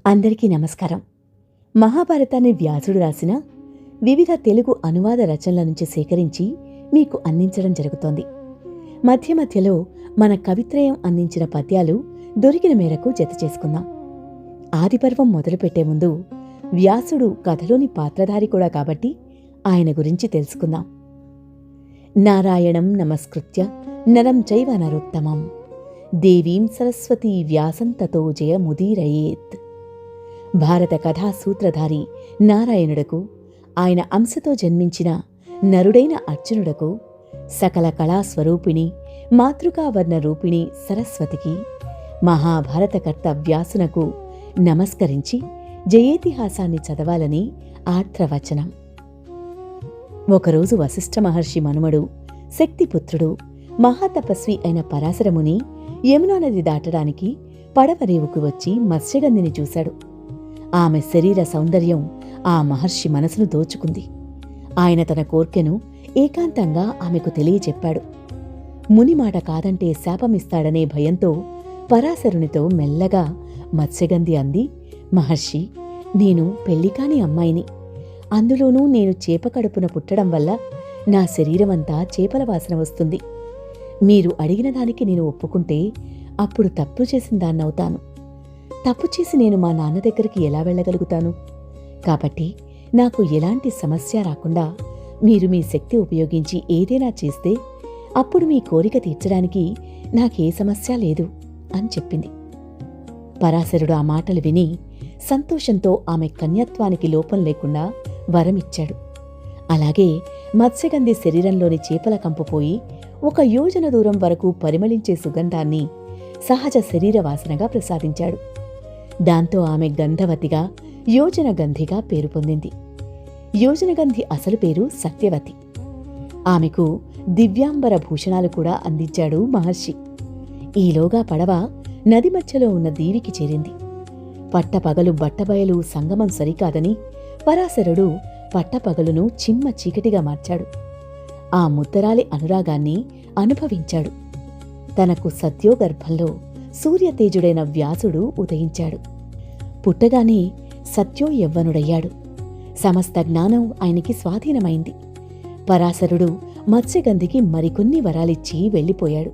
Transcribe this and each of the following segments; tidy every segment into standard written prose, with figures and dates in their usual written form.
అందరికీ నమస్కారం. మహాభారతాన్ని వ్యాసుడు రాసిన వివిధ తెలుగు అనువాద రచనల నుంచి సేకరించి మీకు అందించడం జరుగుతోంది. మధ్య మధ్యలో మన కవిత్రయం అందించిన పద్యాలు దొరికిన మేరకు జత చేసుకుందాం. ఆదిపర్వం మొదలుపెట్టే ముందు వ్యాసుడు కథలోని పాత్రధారి కూడా కాబట్టి ఆయన గురించి తెలుసుకుందాం. నారాయణం నమస్కృత్య నరం చైవ నరోత్తమం దేవీం సరస్వతీ వ్యాసం తతో జయముదీరయేత్. భారత కథా సూత్రధారి నారాయణుడకు, ఆయన అంశతో జన్మించిన నరుడైన అర్జునుడకు, సకల కళాస్వరూపిణి మాతృకావర్ణ రూపిణి సరస్వతికి, మహాభారతకర్త వ్యాసునకు నమస్కరించి జయేతిహాసాన్ని చదవాలని ఆర్ద్రవచనం. ఒకరోజు వశిష్ఠ మహర్షి మనుమడు, శక్తిపుత్రుడు, మహాతపస్వి అయిన పరాశరముని యమునా నది దాటడానికి పడవరేవుకు వచ్చి మత్స్యగంధిని చూశాడు. ఆమె శరీర సౌందర్యం ఆ మహర్షి మనసును దోచుకుంది. ఆయన తన కోర్కెను ఏకాంతంగా ఆమెకు తెలియచెప్పాడు. మునిమాట కాదంటే శాపమిస్తాడనే భయంతో పరాశరునితో మెల్లగా మత్స్యగంధి అంది, మహర్షి, నేను పెళ్లికాని అమ్మాయిని. అందులోనూ నేను చేప కడుపున పుట్టడం వల్ల నా శరీరమంతా చేపల వాసన వస్తుంది. మీరు అడిగిన దానికి నేను ఒప్పుకుంటే అప్పుడు తప్పు చేసిన దాన్నవుతాను. తప్పు చేసి నేను మా నాన్న దగ్గరికి ఎలా వెళ్ళగలుగుతాను? కాబట్టి నాకు ఎలాంటి సమస్య రాకుండా మీరు మీ శక్తి ఉపయోగించి ఏదైనా చేస్తే అప్పుడు మీ కోరిక తీర్చడానికి నాకే సమస్య లేదు అని చెప్పింది. పరాశరుడు ఆ మాటలు విని సంతోషంతో ఆమె కన్యత్వానికి లోపం లేకుండా వరమిచ్చాడు. అలాగే మత్స్యగంధి శరీరంలోని చేపల కంపుపోయి 1 యోజన దూరం వరకు పరిమళించే సుగంధాన్ని సహజ శరీర వాసనగా ప్రసాదించాడు. దాంతో ఆమె గంధవతిగా, యోజనగంధిగా పేరు పొందింది. యోజనగంధి అసలు పేరు సత్యవతి. ఆమెకు దివ్యాంబర భూషణాలు కూడా అందించాడు మహర్షి. ఈలోగా పడవ నది మధ్యలో ఉన్న దీవికి చేరింది. పట్టపగలు బట్టబయలు సంగమం సరికాదని పరాశరుడు పట్టపగలును చిమ్మ చీకటిగా మార్చాడు. ఆ ముద్దరాలి అనురాగాన్ని అనుభవించాడు. తనకు సత్యోగర్భంలో సూర్యతేజుడైన వ్యాసుడు ఉదయించాడు. పుట్టగానే సత్యో యవ్వనుడయ్యాడు. సమస్త జ్ఞానం ఆయనకి స్వాధీనమైంది. పరాశరుడు మత్స్యగంధికి మరికొన్ని వరాలిచ్చి వెళ్ళిపోయాడు.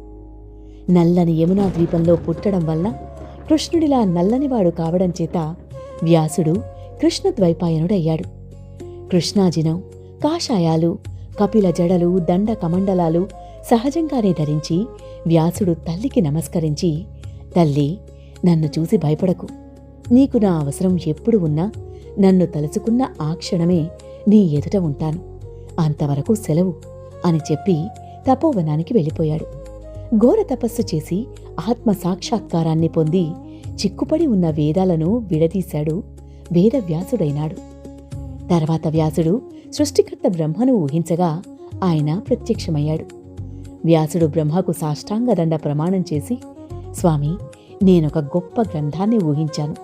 నల్లని యమునా ద్వీపంలో పుట్టడం వల్ల కృష్ణుడిలా నల్లనివాడు కావడం చేత వ్యాసుడు కృష్ణద్వైపాయనుడయ్యాడు. కృష్ణాజినం, కాషాయాలు, కపిల జడలు, దండ కమండలాలు సహజంగానే ధరించి వ్యాసుడు తల్లికి నమస్కరించి, తల్లి, నన్ను చూసి భయపడకు. నీకు నా అవసరం ఎప్పుడు ఉన్నా నన్ను తలుచుకున్న ఆ క్షణమే నీ ఎదుట ఉంటాను. అంతవరకు సెలవు అని చెప్పి తపోవనానికి వెళ్ళిపోయాడు. ఘోర తపస్సు చేసి ఆత్మసాక్షాత్కారాన్ని పొంది చిక్కుపడి ఉన్న వేదాలను విడదీశాడు. వేదవ్యాసుడైనాడు. తర్వాత వ్యాసుడు సృష్టికర్త బ్రహ్మను ఊహించగా ఆయన ప్రత్యక్షమయ్యాడు. వ్యాసుడు బ్రహ్మకు సాష్టాంగదండ ప్రమాణం చేసి, స్వామి, నేనొక గొప్ప గ్రంథాన్ని ఊహించాను.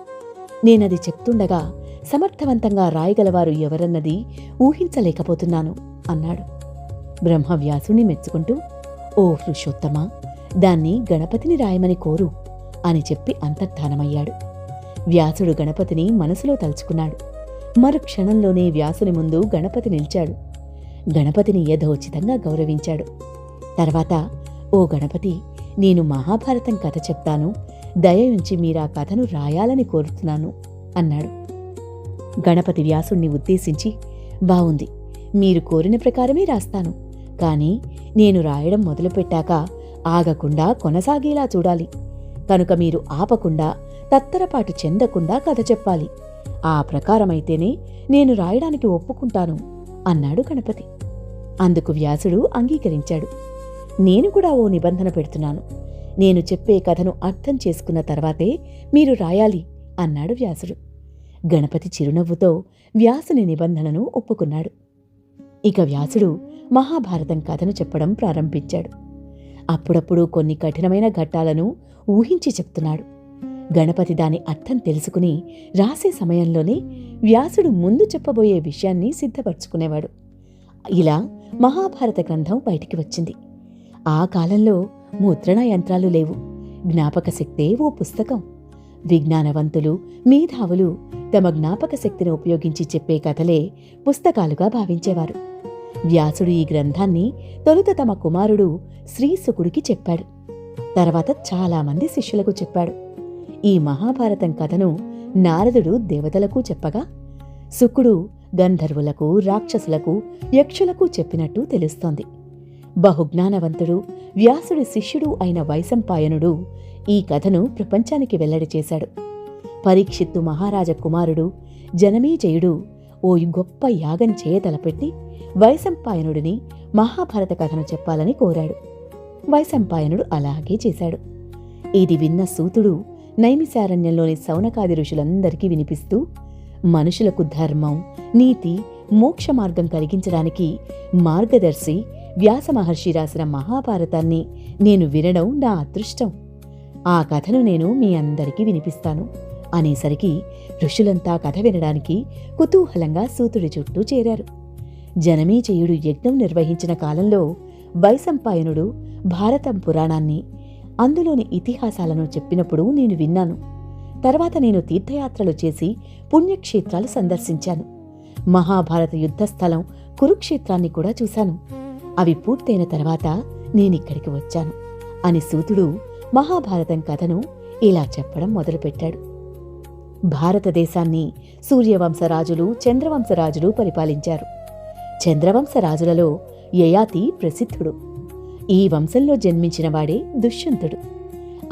నేనది చెప్తుండగా సమర్థవంతంగా రాయగలవారు ఎవరన్నది ఊహించలేకపోతున్నాను అన్నాడు. బ్రహ్మ వ్యాసుని మెచ్చుకుంటూ, ఓ పురుషోత్తమా, దాన్ని గణపతిని రాయమని కోరు అని చెప్పి అంతర్ధానమయ్యాడు. వ్యాసుడు గణపతిని మనసులో తలుచుకున్నాడు. మరుక్షణంలోనే వ్యాసుని ముందు గణపతి నిలిచాడు. గణపతిని యథోచితంగా గౌరవించాడు. తర్వాత, ఓ గణపతి, నేను మహాభారతం కథ చెప్తాను, దయ ఉంచి మీరా కథను రాయాలని కోరుతున్నాను అన్నాడు. గణపతి వ్యాసుణ్ణి ఉద్దేశించి, బావుంది, మీరు కోరిన ప్రకారమే రాస్తాను. కాని నేను రాయడం మొదలుపెట్టాక ఆగకుండా కొనసాగేలా చూడాలి. కనుక మీరు ఆపకుండా, తత్తరపాటు చెందకుండా కథ చెప్పాలి. ఆ ప్రకారమైతేనే నేను రాయడానికి ఒప్పుకుంటాను అన్నాడు గణపతి. అందుకు వ్యాసుడు అంగీకరించాడు. నేను కూడా ఓ నిబంధన పెడుతున్నాను. నేను చెప్పే కథను అర్థం చేసుకున్న తర్వాతే మీరు రాయాలి అన్నాడు వ్యాసుడు. గణపతి చిరునవ్వుతో వ్యాసుని నిబంధనను ఒప్పుకున్నాడు. ఇక వ్యాసుడు మహాభారతం కథను చెప్పడం ప్రారంభించాడు. అప్పుడప్పుడు కొన్ని కఠినమైన ఘట్టాలను ఊహించి చెప్తున్నాడు. గణపతి దాని అర్థం తెలుసుకుని రాసే సమయంలోనే వ్యాసుడు ముందు చెప్పబోయే విషయాన్ని సిద్ధపరచుకునేవాడు. ఇలా మహాభారత గ్రంథం బయటికి వచ్చింది. ఆ కాలంలో ముద్రణ యంత్రాలు లేవు. జ్ఞాపక శక్తే ఓ పుస్తకం. విజ్ఞానవంతులు, మేధావులు తమ జ్ఞాపక శక్తిని ఉపయోగించి చెప్పే కథలే పుస్తకాలుగా భావించేవారు. వ్యాసుడు ఈ గ్రంథాన్ని తొలుత తమ కుమారుడు శ్రీశుకుడికి చెప్పాడు. తర్వాత చాలామంది శిష్యులకు చెప్పాడు. ఈ మహాభారతం కథను నారదుడు దేవతలకు చెప్పగా, శుకుడు గంధర్వులకు, రాక్షసులకు, యక్షులకు చెప్పినట్టు తెలుస్తోంది. బహుజ్ఞానవంతుడు, వ్యాసుడి శిష్యుడు అయిన వైశంపాయనుడు ఈ కథను ప్రపంచానికి వెల్లడి చేశాడు. పరీక్షిత్తు మహారాజ కుమారుడు జనమేజయుడు ఓ గొప్ప యాగం చేయతలపెట్టి వైశంపాయనుడిని మహాభారత కథను చెప్పాలని కోరాడు. వైశంపాయనుడు అలాగే చేశాడు. ఇది విన్న సూతుడు నైమిశారణ్యంలోని సౌనకాది ఋషులందరికీ వినిపిస్తూ, మనుషులకు ధర్మం, నీతి, మోక్ష మార్గం కలిగించడానికి మార్గదర్శి వ్యాస మహర్షి రాసిన మహాభారతాన్ని నేను వినడం నా అదృష్టం. ఆ కథను నేను మీ అందరికీ వినిపిస్తాను అనేసరికి ఋషులంతా కథ వినడానికి కుతూహలంగా సూతుడి చుట్టూ చేరారు. జనమేజయుడు యజ్ఞం నిర్వహించిన కాలంలో వైశంపాయనుడు భారతం పురాణాన్ని, అందులోని ఇతిహాసాలను చెప్పినప్పుడు నేను విన్నాను. తర్వాత నేను తీర్థయాత్రలు చేసి పుణ్యక్షేత్రాలు సందర్శించాను. మహాభారత యుద్ధస్థలం కురుక్షేత్రాన్ని కూడా చూశాను. అవి పూర్తయిన తర్వాత నేనిక్కడికి వచ్చాను అని సూతుడు మహాభారతం కథను ఇలా చెప్పడం మొదలుపెట్టాడు. భారతదేశాన్ని సూర్యవంశరాజులు, చంద్రవంశరాజులు పరిపాలించారు. చంద్రవంశరాజులలో యయాతి ప్రసిద్ధుడు. ఈ వంశంలో జన్మించినవాడే దుష్యంతుడు.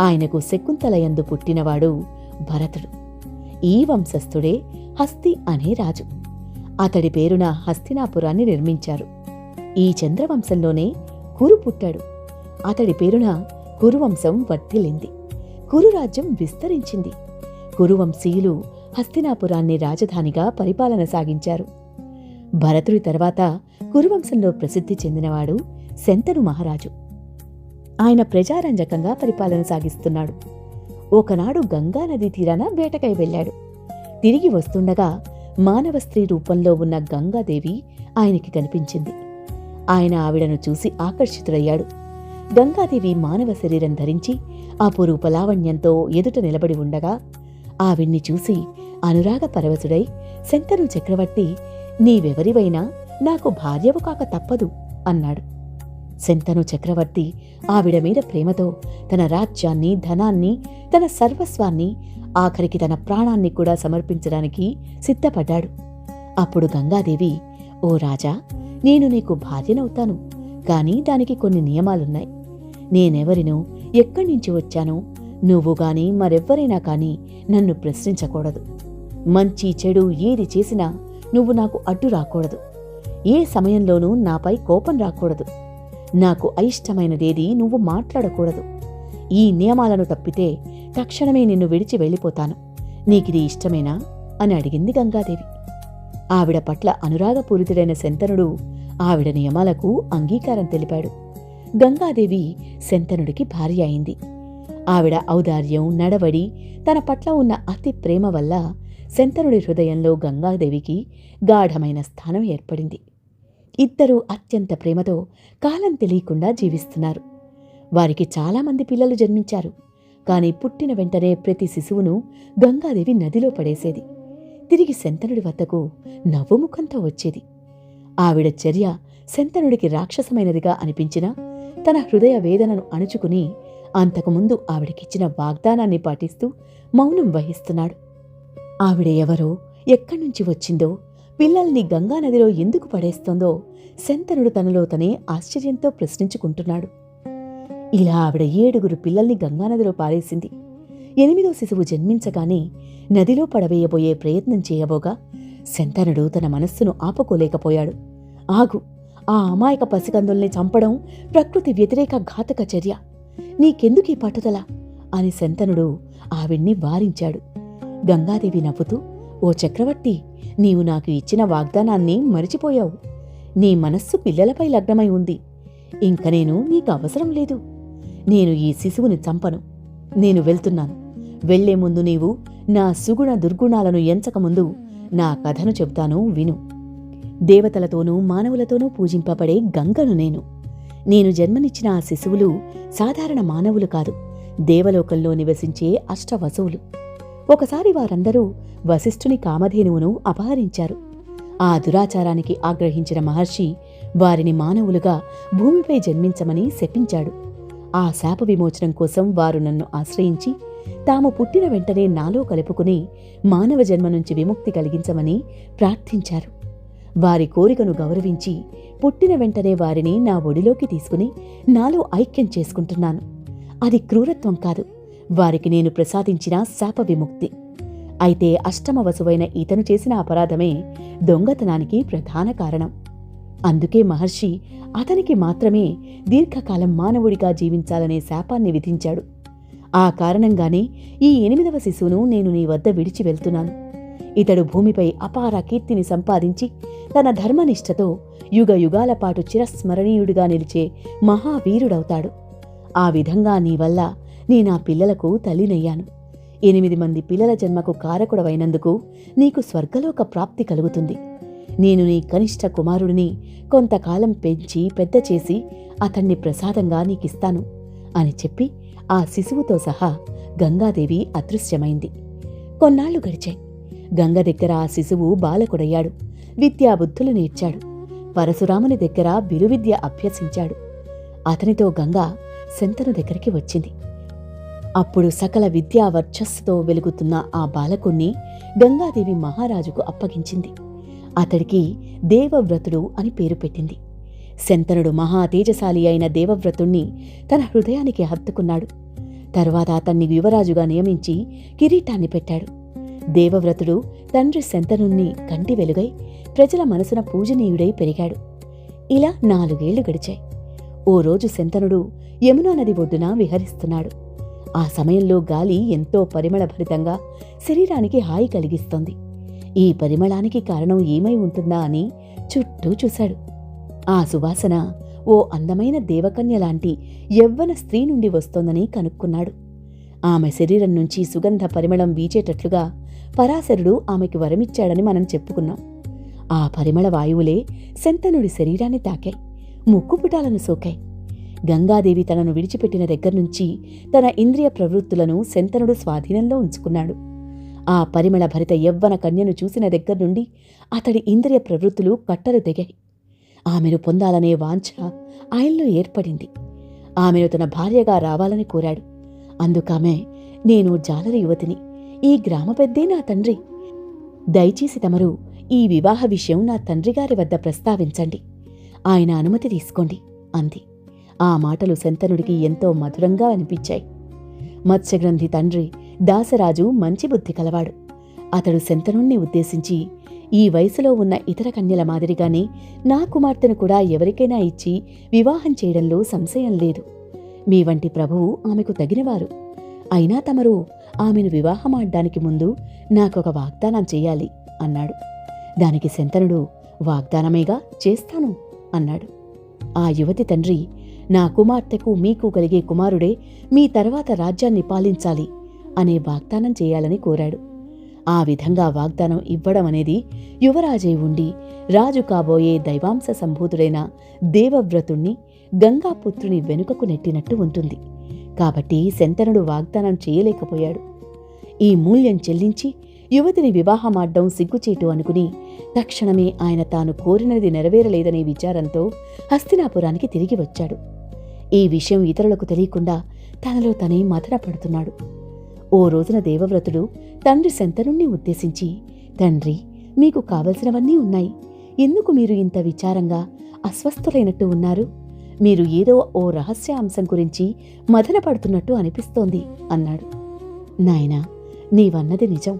ఆయనకు శకుంతలయందు పుట్టినవాడు భరతుడు. ఈ వంశస్థుడే హస్తి అనే రాజు. అతడి పేరున హస్తినాపురాన్ని నిర్మించారు. ఈ చంద్రవంశంలోనే కురు పుట్టాడు. అతడి పేరున కురువంశం వర్ధిల్లింది. కురురాజ్యం విస్తరించింది. కురువంశీయులు హస్తినాపురాన్ని రాజధానిగా పరిపాలన సాగించారు. భరతుడి తర్వాత కురువంశంలో ప్రసిద్ధి చెందినవాడు శంతను మహారాజు. ఆయన ప్రజారంజకంగా పరిపాలన సాగిస్తున్నాడు. ఒకనాడు గంగానదీ తీరాన వేటకై వెళ్ళాడు. తిరిగి వస్తుండగా మానవ స్త్రీ రూపంలో ఉన్న గంగాదేవి ఆయనకి కనిపించింది. ఆయన ఆవిడను చూసి ఆకర్షితుడయ్యాడు. గంగాదేవి మానవ శరీరం ధరించి అపురూప లావణ్యంతో ఎదుట నిలబడి ఉండగా ఆవిడ్ని చూసి అనురాగ పరవశుడై, శంతను చక్రవర్తి, నీవెవరివైనా నాకు భార్యవు కాక తప్పదు అన్నాడు. శంతను చక్రవర్తి ఆవిడ మీద ప్రేమతో తన రాజ్యాన్ని, ధనాన్ని, తన సర్వస్వాన్ని, ఆఖరికి తన ప్రాణాన్ని కూడా సమర్పించడానికి సిద్ధపడ్డాడు. అప్పుడు గంగాదేవి, ఓ రాజా, నేను నీకు భార్యనవుతాను, కాని దానికి కొన్ని నియమాలున్నాయి. నేనెవరినో, ఎక్కడి నుంచి వచ్చానో నువ్వు గాని మరెవ్వరైనా కాని నన్ను ప్రశ్నించకూడదు. మంచి చెడు ఏది చేసినా నువ్వు నాకు అడ్డు రాకూడదు. ఏ సమయంలోనూ నాపై కోపం రాకూడదు. నాకు అయిష్టమైనదేది నువ్వు మాట్లాడకూడదు. ఈ నియమాలను తప్పితే తక్షణమే నిన్ను విడిచి వెళ్ళిపోతాను. నీకిది ఇష్టమేనా అని అడిగింది గంగాదేవి. ఆవిడ పట్ల అనురాగపూరితుడైన శంతనుడు ఆవిడ నియమాలకు అంగీకారం తెలిపాడు. గంగాదేవి శంతనుడికి భార్య అయింది. ఆవిడ ఔదార్యం, నడవడి, తన పట్ల ఉన్న అతి ప్రేమ వల్ల శంతనుడి హృదయంలో గంగాదేవికి గాఢమైన స్థానం ఏర్పడింది. ఇద్దరూ అత్యంత ప్రేమతో కాలం తెలియకుండా జీవిస్తున్నారు. వారికి చాలామంది పిల్లలు జన్మించారు. కాని పుట్టిన వెంటనే ప్రతి శిశువును గంగాదేవి నదిలో పడేసేది. తిరిగి శంతనుడి వద్దకు నవ్వుముఖంతో వచ్చేది. ఆవిడ చర్య శంతనుడికి రాక్షసమైనదిగా అనిపించినా తన హృదయ వేదనను అణుచుకుని అంతకుముందు ఆవిడకిచ్చిన వాగ్దానాన్ని పాటిస్తూ మౌనం వహిస్తున్నాడు. ఆవిడ ఎవరో, ఎక్కడ్నుంచి వచ్చిందో, పిల్లల్ని గంగానదిలో ఎందుకు పడేస్తోందో శంతనుడు తనలో తనే ఆశ్చర్యంతో ప్రశ్నించుకుంటున్నాడు. ఇలా ఆవిడ 7 పిల్లల్ని గంగానదిలో పారేసింది. 8వ శిశువు జన్మించగానే నదిలో పడవేయబోయే ప్రయత్నం చేయబోగా శంతనుడు తన మనస్సును ఆపుకోలేకపోయాడు. ఆగు, ఆ అమాయక పసికందుల్ని చంపడం ప్రకృతి వ్యతిరేక ఘాతక చర్య. నీకెందుకీ పట్టుదల అని శంతనుడు ఆవిడ్ని వారించాడు. గంగాదేవి నవ్వుతూ, ఓ చక్రవర్తి, నీవు నాకు ఇచ్చిన వాగ్దానాన్ని మరిచిపోయావు. నీ మనస్సు పిల్లలపై లగ్నమై ఉంది. ఇంక నేను నీకు అవసరం లేదు. నేను ఈ శిశువుని చంపను. నేను వెళ్తున్నాను. వెళ్లే ముందు నీవు నా సుగుణ దుర్గుణాలను ఎంచకముందు నా కథను చెబుతాను, విను. దేవతలతోనూ మానవులతోనూ పూజింపబడే గంగను నేను జన్మనిచ్చిన ఆ శిశువులు సాధారణ మానవులు కాదు, దేవలోకంలో నివసించే అష్టవసువులు. ఒకసారి వారందరూ వశిష్ఠుని కామధేనువును అపహరించారు. ఆ దురాచారానికి ఆగ్రహించిన మహర్షి వారిని మానవులుగా భూమిపై జన్మించమని శపించాడు. ఆ శాప విమోచనం కోసం వారు నన్ను ఆశ్రయించి తాము పుట్టిన వెంటనే నాలో కలుపుకుని మానవ జన్మ నుంచి విముక్తి కలిగించమని ప్రార్థించారు. వారి కోరికను గౌరవించి పుట్టిన వెంటనే వారిని నా ఒడిలోకి తీసుకుని నాలో ఐక్యం చేసుకుంటున్నాను. అది క్రూరత్వం కాదు, వారికి నేను ప్రసాదించిన శాప విముక్తి. అయితే అష్టమ వసువైన ఇతను చేసిన అపరాధమే దొంగతనానికి ప్రధాన కారణం. అందుకే మహర్షి అతనికి మాత్రమే దీర్ఘకాలం మానవుడిగా జీవించాలనే శాపాన్ని విధించాడు. ఆ కారణంగానే ఈ 8వ శిశువును నేను నీ వద్ద విడిచి వెళ్తున్నాను. ఇతడు భూమిపై అపార కీర్తిని సంపాదించి తన ధర్మనిష్టతో యుగ యుగాల పాటు చిరస్మరణీయుడిగా నిలిచే మహావీరుడవుతాడు. ఆ విధంగా నీ వల్ల నేనా పిల్లలకు తల్లినయ్యాను. 8 మంది పిల్లల జన్మకు కారకుడవైనందుకు నీకు స్వర్గలోక ప్రాప్తి కలుగుతుంది. నేను నీ కనిష్ట కుమారుడిని కొంతకాలం పెంచి పెద్ద చేసి అతన్ని ప్రసాదంగా నీకిస్తాను అని చెప్పి ఆ శిశువుతో సహా గంగాదేవి అదృశ్యమైంది. కొన్నాళ్లు గడిచాయి. గంగ దగ్గర ఆ శిశువు బాలకుడయ్యాడు. విద్యాబుద్ధులు నేర్చాడు. పరశురాముని దగ్గర బిరువిద్య అభ్యసించాడు. అతనితో గంగ శంతను దగ్గరికి వచ్చింది. అప్పుడు సకల విద్యా వర్చస్సుతో వెలుగుతున్న ఆ బాలకుణ్ణి గంగాదేవి మహారాజుకు అప్పగించింది. అతడికి దేవవ్రతుడు అని పేరు పెట్టింది. శంతనుడు మహా తేజశాలి అయిన దేవవ్రతుణ్ణి తన హృదయానికి హత్తుకున్నాడు. తరువాత అతన్ని యువరాజుగా నియమించి కిరీటాన్ని పెట్టాడు. దేవవ్రతుడు తండ్రి శంతనుణ్ణి కంటి వెలుగై ప్రజల మనసున పూజనీయుడై పెరిగాడు. ఇలా 4 ఏళ్లు గడిచాయి. ఓ రోజు శంతనుడు యమునా నది ఒడ్డున విహరిస్తున్నాడు. ఆ సమయంలో గాలి ఎంతో పరిమళభరితంగా శరీరానికి హాయి కలిగిస్తోంది. ఈ పరిమళానికి కారణం ఏమై ఉంటుందా అని చుట్టూ చూశాడు. ఆ సువాసన ఓ అందమైన దేవకన్యలాంటి యవ్వన స్త్రీ నుండి వస్తోందని కనుక్కున్నాడు. ఆమె శరీరం నుంచి సుగంధ పరిమళం వీచేటట్లుగా పరాశరుడు ఆమెకి వరమిచ్చాడని మనం చెప్పుకున్నాం. ఆ పరిమళ వాయువులే శంతనుడి శరీరాన్ని తాకాయి, ముక్కుపుటాలను సోకాయి. గంగాదేవి తనను విడిచిపెట్టిన దగ్గర్నుంచి తన ఇంద్రియ ప్రవృత్తులను శంతనుడు స్వాధీనంలో ఉంచుకున్నాడు. ఆ పరిమళ భరిత యవ్వన కన్యను చూసిన దగ్గర్నుండి అతడి ఇంద్రియ ప్రవృత్తులు కట్టలు తెగాయి. ఆమెను పొందాలనే వాంఛ ఆయనలో ఏర్పడింది. ఆమెను తన భార్యగా రావాలని కోరాడు. అందుకామె, నేను జాలరి యువతిని, ఈ గ్రామ పెద్దే నా తండ్రి. దయచేసి తమరు ఈ వివాహ విషయం నా తండ్రిగారి వద్ద ప్రస్తావించండి, ఆయన అనుమతి తీసుకోండి అంది. ఆ మాటలు శంతనుడికి ఎంతో మధురంగా అనిపించాయి. మత్స్యగ్రంథి తండ్రి దాసరాజు మంచి బుద్ధి కలవాడు. అతడు శంతనుణ్ణి ఉద్దేశించి, ఈ వయసులో ఉన్న ఇతర కన్యల మాదిరిగానే నా కుమార్తెను కూడా ఎవరికైనా ఇచ్చి వివాహం చేయడంలో సంశయం లేదు. మీ వంటి ప్రభువు ఆమెకు తగినవారు. అయినా తమరు ఆమెను వివాహమాడ్డానికి ముందు నాకొక వాగ్దానం చెయ్యాలి అన్నాడు. దానికి శంతనుడు, వాగ్దానమేగా, చేస్తాను అన్నాడు. ఆ యువతి తండ్రి, నా కుమార్తెకు మీకు కలిగే కుమారుడే మీ తర్వాత రాజ్యాన్ని పాలించాలి అనే వాగ్దానం చేయాలని కోరాడు. ఆ విధంగా వాగ్దానం ఇవ్వడం అనేది యువరాజై ఉండి రాజు కాబోయే దైవాంశ సంభూతుడైన దేవవ్రతుణ్ణి గంగాపుత్రుని వెనుకకు నెట్టినట్టు ఉంటుంది. కాబట్టి శంతనుడు వాగ్దానం చేయలేకపోయాడు. ఈ మూల్యం చెల్లించి యువతిని వివాహమాడ్డం సిగ్గుచేటు అనుకుని తక్షణమే ఆయన తాను కోరినది నెరవేరలేదనే విచారంతో హస్తినాపురానికి తిరిగి వచ్చాడు. ఈ విషయం ఇతరులకు తెలియకుండా తనలో తనే మథనపడుతున్నాడు. ఓ రోజున దేవవ్రతుడు తండ్రి శంతనుణ్ణి ఉద్దేశించి, తండ్రి, మీకు కావలసినవన్నీ ఉన్నాయి. ఎందుకు మీరు ఇంత విచారంగా అస్వస్థులైనట్టు ఉన్నారు? మీరు ఏదో ఓ రహస్య అంశం గురించి మథనపడుతున్నట్టు అనిపిస్తోంది అన్నాడు. నాయనా, నీవన్నది నిజం.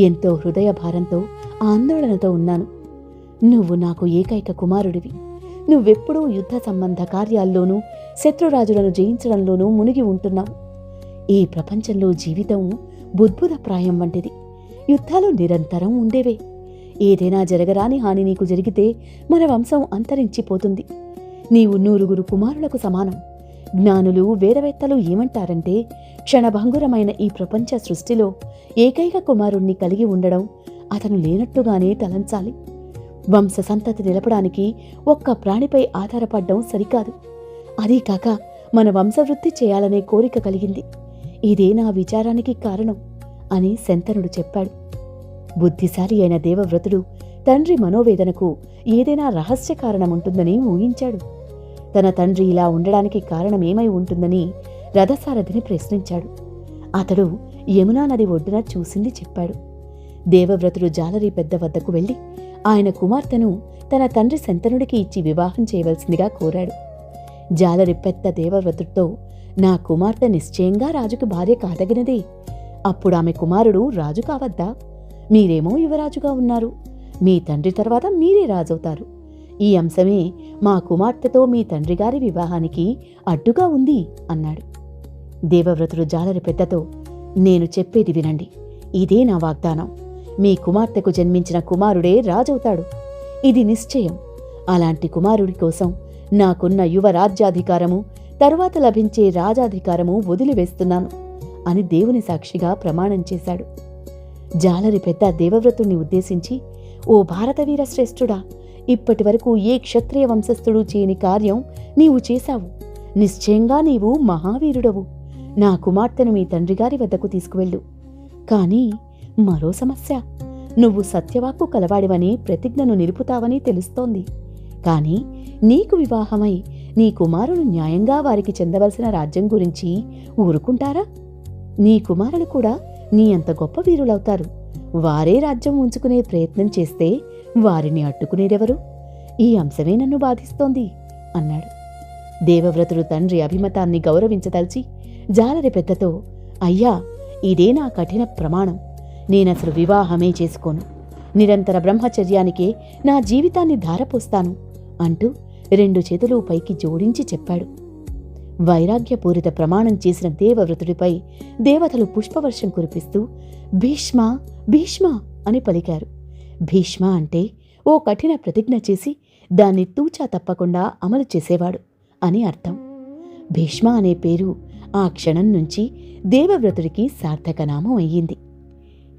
ఎంతో హృదయ భారంతో ఆందోళనతో ఉన్నాను. నువ్వు నాకు ఏకైక కుమారుడివి. నువ్వెప్పుడూ యుద్ధ సంబంధ కార్యాల్లోనూ శత్రురాజులను జయించడంలోనూ మునిగి ఉంటున్నావు. ఈ ప్రపంచంలో జీవితం బుద్భుతప్రాయం వంటిది. యుద్ధాలు నిరంతరం ఉండేవే. ఏదైనా జరగరాని హాని నీకు జరిగితే మన వంశం అంతరించిపోతుంది. నీవు 9 కుమారులకు సమానం. జ్ఞానులు, వేదవేత్తలు ఏమంటారంటే, క్షణభంగురమైన ఈ ప్రపంచ సృష్టిలో ఏకైక కుమారుణ్ణి కలిగి ఉండడం అతను లేనట్టుగానే తలంచాలి. వంశ సంతతి నిలపడానికి ఒక్క ప్రాణిపై ఆధారపడ్డం సరికాదు. అదీ కాక మన వంశవృద్ధి చేయాలనే కోరిక కలిగింది. ఇదే నా విచారానికి కారణం అని శంతనుడు చెప్పాడు. బుద్ధిశాలి అయిన దేవవ్రతుడు తండ్రి మనోవేదనకు ఏదైనా రహస్య కారణముంటుందని ఊహించాడు. తన తండ్రి ఇలా ఉండడానికి కారణమేమై ఉంటుందని రథసారథిని ప్రశ్నించాడు. అతడు యమునా నది ఒడ్డున చూసింది చెప్పాడు. దేవవ్రతుడు జాలరి పెద్ద వద్దకు వెళ్లి ఆయన కుమార్తెను తన తండ్రి శంతనుడికి ఇచ్చి వివాహం చేయవలసిందిగా కోరాడు. జాలరి పెద్ద దేవవ్రతుడితో, నా కుమార్తె నిశ్చయంగా రాజుకు భార్య కాదగినదే. అప్పుడు ఆమె కుమారుడు రాజు కావద్దా? మీరేమో యువరాజుగా ఉన్నారు. మీ తండ్రి తర్వాత మీరే రాజవుతారు. ఈ అంశమే మా కుమార్తెతో మీ తండ్రిగారి వివాహానికి అడ్డుగా ఉంది అన్నాడు. దేవవ్రతుడు జాలరి పెద్దతో, నేను చెప్పేది వినండి. ఇదే నా వాగ్దానం. మీ కుమార్తెకు జన్మించిన కుమారుడే రాజవుతాడు. ఇది నిశ్చయం. అలాంటి కుమారుడి కోసం నాకున్న యువరాజ్యాధికారము, తరువాత లభించే రాజాధికారము వదిలివేస్తున్నాను అని దేవుని సాక్షిగా ప్రమాణం చేశాడు. జాలరి పెద్ద దేవవ్రతుణ్ణి ఉద్దేశించి, ఓ భారతవీర శ్రేష్ఠుడా, ఇప్పటి వరకు ఏ క్షత్రియ వంశస్థుడు చేయని కార్యం నీవు చేశావు. నిశ్చయంగా నీవు మహావీరుడవు. నా కుమార్తెను మీ తండ్రిగారి వద్దకు తీసుకువెళ్ళు. కాని మరో సమస్య. నువ్వు సత్యవాక్కు కలవాడివని ప్రతిజ్ఞను నిలుపుతావని తెలుస్తోంది. కాని నీకు వివాహమై నీ కుమారులు న్యాయంగా వారికి చెందవలసిన రాజ్యం గురించి ఊరుకుంటారా? నీ కుమారులు కూడా నీ అంత గొప్ప వీరులవుతారు. వారే రాజ్యం ఉంచుకునే ప్రయత్నం చేస్తే వారిని అడ్డుకునేదెవరు? ఈ అంశమే నన్ను బాధిస్తోంది అన్నాడు. దేవవ్రతుడు తండ్రి అభిమతాన్ని గౌరవించదలిచి జాలరి పెద్దతో, అయ్యా, ఇదే నా కఠిన ప్రమాణం. నేనసలు వివాహమే చేసుకోను. నిరంతర బ్రహ్మచర్యానికే నా జీవితాన్ని ధారపోస్తాను అంటూ 2 చేతులు పైకి జోడించి చెప్పాడు. వైరాగ్యపూరిత ప్రమాణం చేసిన దేవవ్రతుడిపై దేవతలు పుష్పవర్షం కురిపిస్తూ భీష్మ భీష్మ అని పలికారు. భీష్మ అంటే ఓ కఠిన ప్రతిజ్ఞ చేసి దాన్ని తూచా తప్పకుండా అమలు చేసేవాడు అని అర్థం. భీష్మ అనే పేరు ఆ క్షణం నుంచి దేవవ్రతుడికి సార్థకనామం అయ్యింది.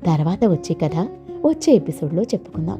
తర్వాత వచ్చే కథ వచ్చే ఎపిసోడ్లో చెప్పుకుందాం.